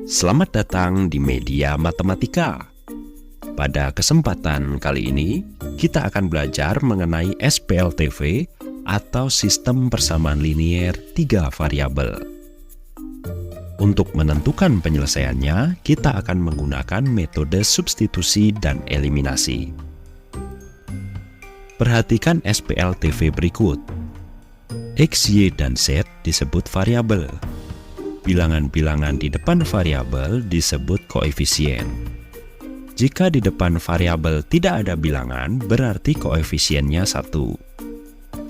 Selamat datang di Media Matematika. Pada kesempatan kali ini, kita akan belajar mengenai SPLTV atau Sistem Persamaan Linier 3 Variabel. Untuk menentukan penyelesaiannya, kita akan menggunakan metode substitusi dan eliminasi. Perhatikan SPLTV berikut. X, Y, dan Z disebut variabel. Bilangan-bilangan di depan variabel disebut koefisien. Jika di depan variabel tidak ada bilangan, berarti koefisiennya 1.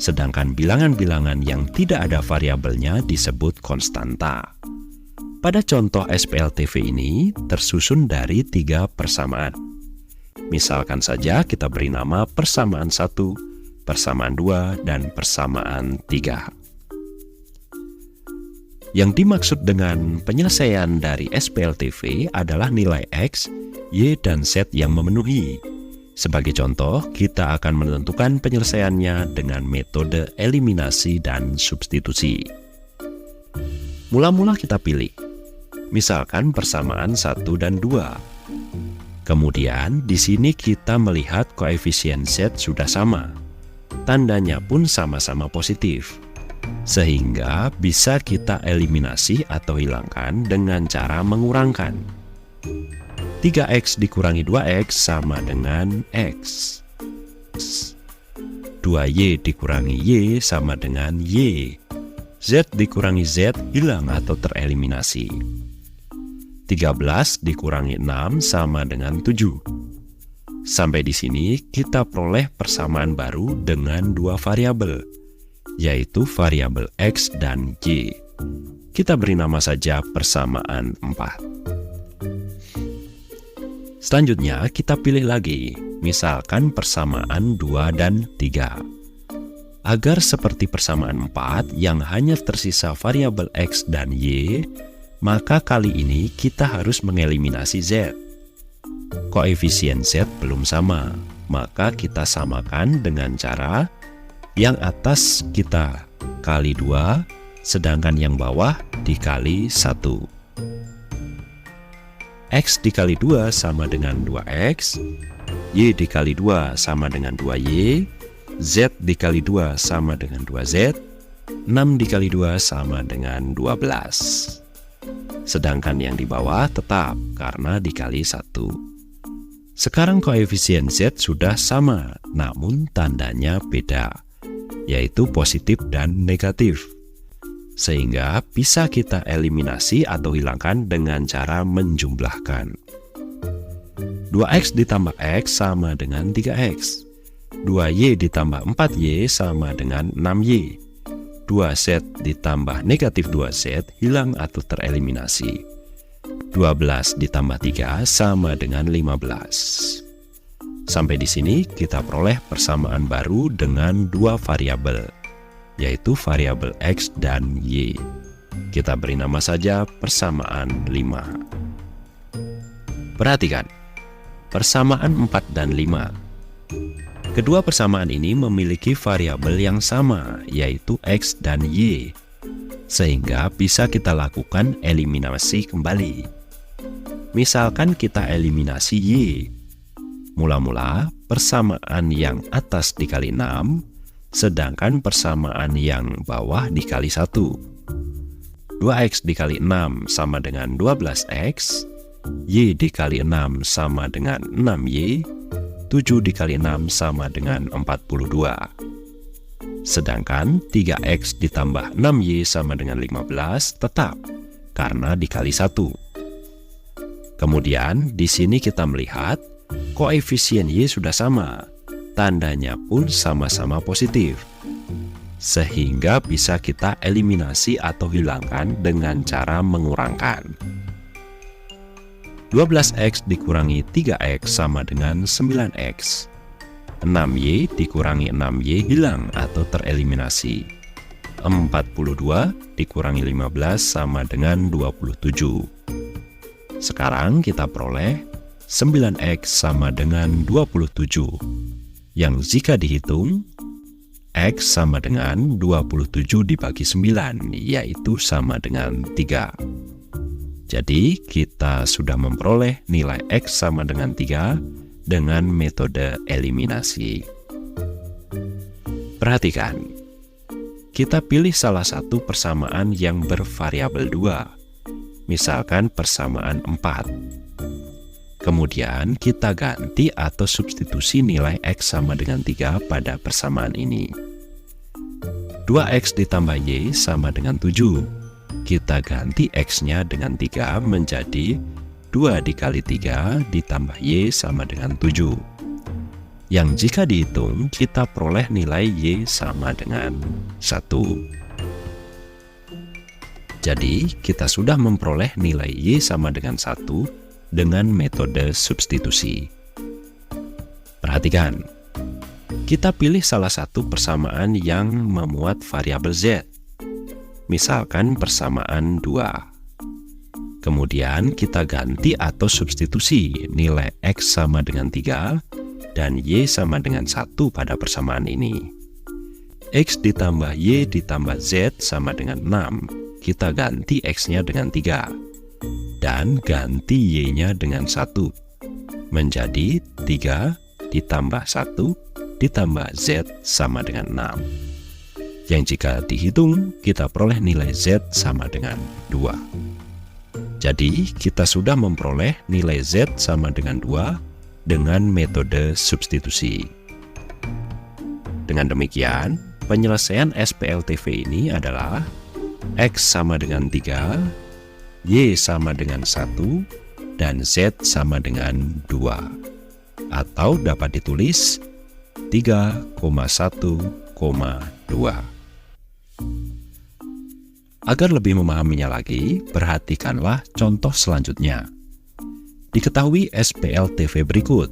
Sedangkan bilangan-bilangan yang tidak ada variabelnya disebut konstanta. Pada contoh SPLTV ini tersusun dari 3 persamaan. Misalkan saja kita beri nama persamaan 1, persamaan 2, dan persamaan 3. Yang dimaksud dengan penyelesaian dari SPLTV adalah nilai X, Y, dan Z yang memenuhi. Sebagai contoh, kita akan menentukan penyelesaiannya dengan metode eliminasi dan substitusi. Mula-mula kita pilih, misalkan persamaan 1 dan 2. Kemudian di sini kita melihat koefisien Z sudah sama. Tandanya pun sama-sama positif. Sehingga bisa kita eliminasi atau hilangkan dengan cara mengurangkan. 3X dikurangi 2X sama dengan X. 2Y dikurangi Y sama dengan Y. Z dikurangi Z hilang atau tereliminasi. 13 dikurangi 6 sama dengan 7. Sampai di sini kita peroleh persamaan baru dengan 2 variabel, yaitu variabel X dan Y. Kita beri nama saja persamaan 4. Selanjutnya kita pilih lagi, misalkan persamaan 2 dan 3. Agar seperti persamaan 4 yang hanya tersisa variabel X dan Y, maka kali ini kita harus mengeliminasi Z. Koefisien Z belum sama, maka kita samakan dengan cara yang atas kita kali 2, sedangkan yang bawah dikali 1. X dikali 2 sama dengan 2X, Y dikali 2 sama dengan 2Y, Z dikali 2 sama dengan 2Z, 6 dikali 2 sama dengan 12. Sedangkan yang di bawah tetap karena dikali 1. Sekarang koefisien Z sudah sama, namun tandanya beda, yaitu positif dan negatif. Sehingga bisa kita eliminasi atau hilangkan dengan cara menjumlahkan. 2X ditambah X sama dengan 3X. 2Y ditambah 4Y sama dengan 6Y. 2Z ditambah negatif 2Z hilang atau tereliminasi. 12 ditambah 3 sama dengan 15. Sampai di sini kita peroleh persamaan baru dengan 2 variabel, yaitu variabel X dan Y. Kita beri nama saja persamaan 5. Perhatikan, persamaan 4 dan 5. Kedua persamaan ini memiliki variabel yang sama, yaitu X dan Y. Sehingga bisa kita lakukan eliminasi kembali. Misalkan kita eliminasi Y. Mula-mula persamaan yang atas dikali 6, sedangkan persamaan yang bawah dikali 1. 2X dikali 6 sama dengan 12X, Y dikali 6 sama dengan 6Y, 7 dikali 6 sama dengan 42. Sedangkan 3X ditambah 6Y sama dengan 15 tetap, karena dikali 1. Kemudian di sini kita melihat koefisien Y sudah sama, tandanya pun sama-sama positif. Sehingga bisa kita eliminasi atau hilangkan dengan cara mengurangkan. 12X dikurangi 3X sama dengan 9X. 6Y dikurangi 6Y hilang atau tereliminasi. 42 dikurangi 15 sama dengan 27. Sekarang kita peroleh 9X sama dengan 27. Yang jika dihitung, X sama dengan 27 dibagi 9, yaitu sama dengan 3. Jadi, kita sudah memperoleh nilai X sama dengan 3 dengan metode eliminasi. Perhatikan, kita pilih salah satu persamaan yang bervariabel 2, misalkan persamaan 4. Kemudian, kita ganti atau substitusi nilai X sama dengan 3 pada persamaan ini. 2X ditambah Y sama dengan 7. Kita ganti X-nya dengan 3 menjadi 2 dikali 3 ditambah Y sama dengan 7. Yang jika dihitung, kita peroleh nilai Y sama dengan 1. Jadi, kita sudah memperoleh nilai Y sama dengan 1 dengan metode substitusi. Perhatikan, kita pilih salah satu persamaan yang memuat variabel Z. Misalkan persamaan 2. Kemudian kita ganti atau substitusi nilai X sama dengan 3 dan Y sama dengan 1 pada persamaan ini. X ditambah Y ditambah Z sama dengan 6. Kita ganti X-nya dengan 3. Dan ganti Y-nya dengan 1. Menjadi 3 ditambah 1 ditambah Z sama dengan 6. Yang jika dihitung, kita peroleh nilai Z sama dengan 2. Jadi, kita sudah memperoleh nilai Z sama dengan 2 dengan metode substitusi. Dengan demikian, penyelesaian SPLTV ini adalah X sama dengan 3, Y sama dengan 1, dan Z sama dengan 2. Atau dapat ditulis 3,1,2. Agar lebih memahaminya lagi, perhatikanlah contoh selanjutnya. Diketahui SPLTV berikut.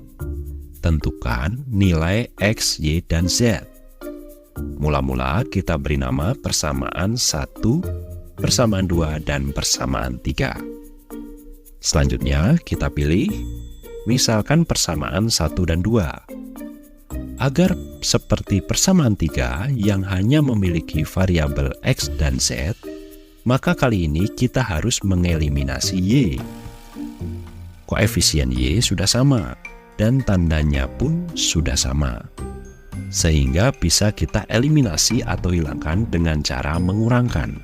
Tentukan nilai X, Y, dan Z. Mula-mula kita beri nama persamaan 1, persamaan 2, dan persamaan 3. Selanjutnya kita pilih, misalkan persamaan 1 dan 2. Agar seperti persamaan 3 yang hanya memiliki variabel X dan Z, maka kali ini kita harus mengeliminasi Y. Koefisien Y sudah sama, dan tandanya pun sudah sama. Sehingga bisa kita eliminasi atau hilangkan dengan cara mengurangkan.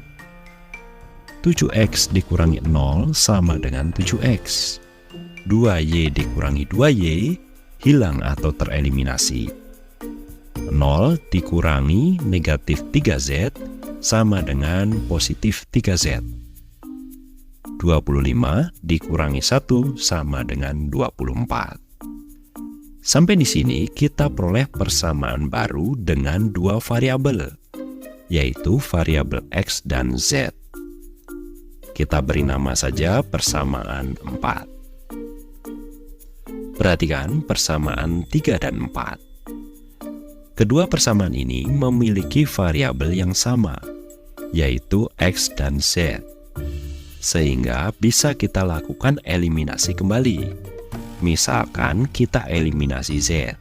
7X dikurangi 0 sama dengan 7X. 2Y dikurangi 2Y, hilang atau tereliminasi. 0 dikurangi negatif 3Z, sama dengan positif 3Z. 25 dikurangi 1 sama dengan 24. Sampai di sini kita peroleh persamaan baru dengan dua variabel, yaitu variabel X dan Z. Kita beri nama saja persamaan 4. Perhatikan persamaan 3 dan 4. Kedua persamaan ini memiliki variabel yang sama, yaitu X dan Z. Sehingga bisa kita lakukan eliminasi kembali. Misalkan kita eliminasi Z.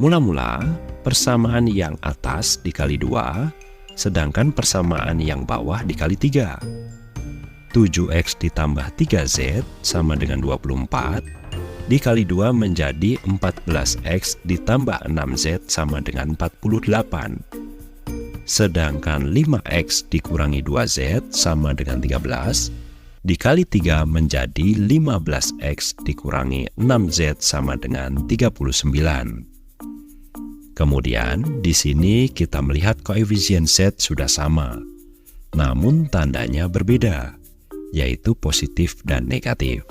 Mula-mula, persamaan yang atas dikali 2, sedangkan persamaan yang bawah dikali 3. 7X ditambah 3Z sama dengan 24, dikali 2 menjadi 14X ditambah 6Z sama dengan 48. Sedangkan 5X dikurangi 2Z sama dengan 13, dikali 3 menjadi 15X dikurangi 6Z sama dengan 39. Kemudian di sini kita melihat koefisien Z sudah sama, namun tandanya berbeda, yaitu positif dan negatif.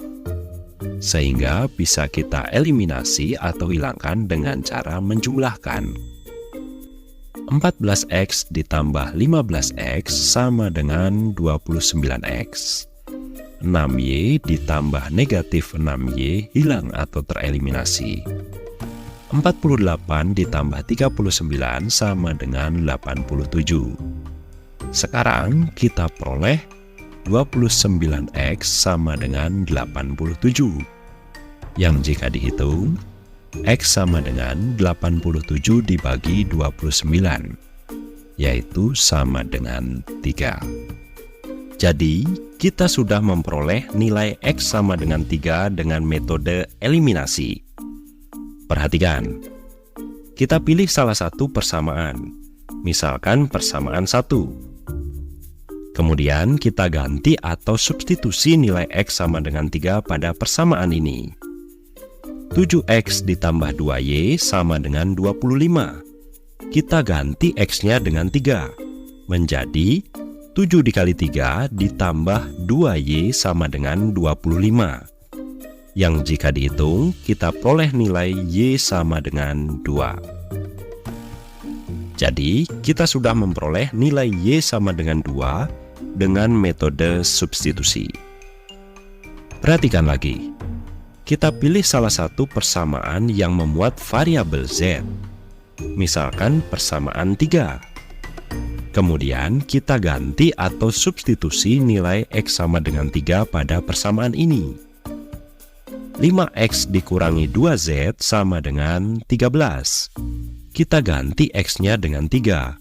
Sehingga bisa kita eliminasi atau hilangkan dengan cara menjumlahkan. 14X ditambah 15X sama dengan 29X. 6Y ditambah negatif 6Y hilang atau tereliminasi. 48 ditambah 39 sama dengan 87. Sekarang kita peroleh 29X sama dengan 87. Yang jika dihitung, X sama dengan 87 dibagi 29, yaitu sama dengan 3. Jadi, kita sudah memperoleh nilai X sama dengan 3 dengan metode eliminasi. Perhatikan, kita pilih salah satu persamaan, misalkan persamaan 1. Kemudian kita ganti atau substitusi nilai X sama dengan 3 pada persamaan ini. 7X ditambah 2Y sama dengan 25. Kita ganti X-nya dengan 3, menjadi 7 dikali 3 ditambah 2Y sama dengan 25. Yang jika dihitung, kita peroleh nilai Y sama dengan 2. Jadi, kita sudah memperoleh nilai Y sama dengan 2 dengan metode substitusi. Perhatikan lagi. Kita pilih salah satu persamaan yang memuat variabel Z, misalkan persamaan 3. Kemudian kita ganti atau substitusi nilai X sama dengan 3 pada persamaan ini. 5X dikurangi 2Z sama dengan 13. Kita ganti X-nya dengan 3,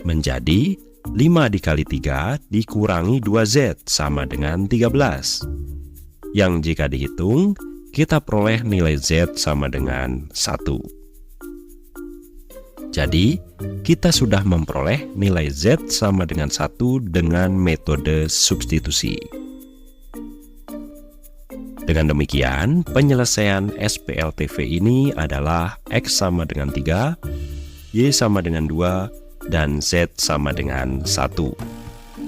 menjadi 5 dikali 3 dikurangi 2Z sama dengan 13. Yang jika dihitung, kita peroleh nilai Z sama dengan 1. Jadi, kita sudah memperoleh nilai Z sama dengan 1 dengan metode substitusi. Dengan demikian, penyelesaian SPLTV ini adalah X sama dengan 3, Y sama dengan 2, dan Z sama dengan 1.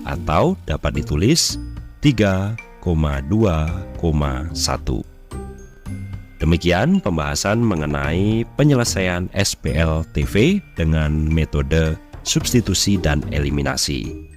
Atau dapat ditulis 3,2,1. Demikian pembahasan mengenai penyelesaian SPLTV dengan metode substitusi dan eliminasi.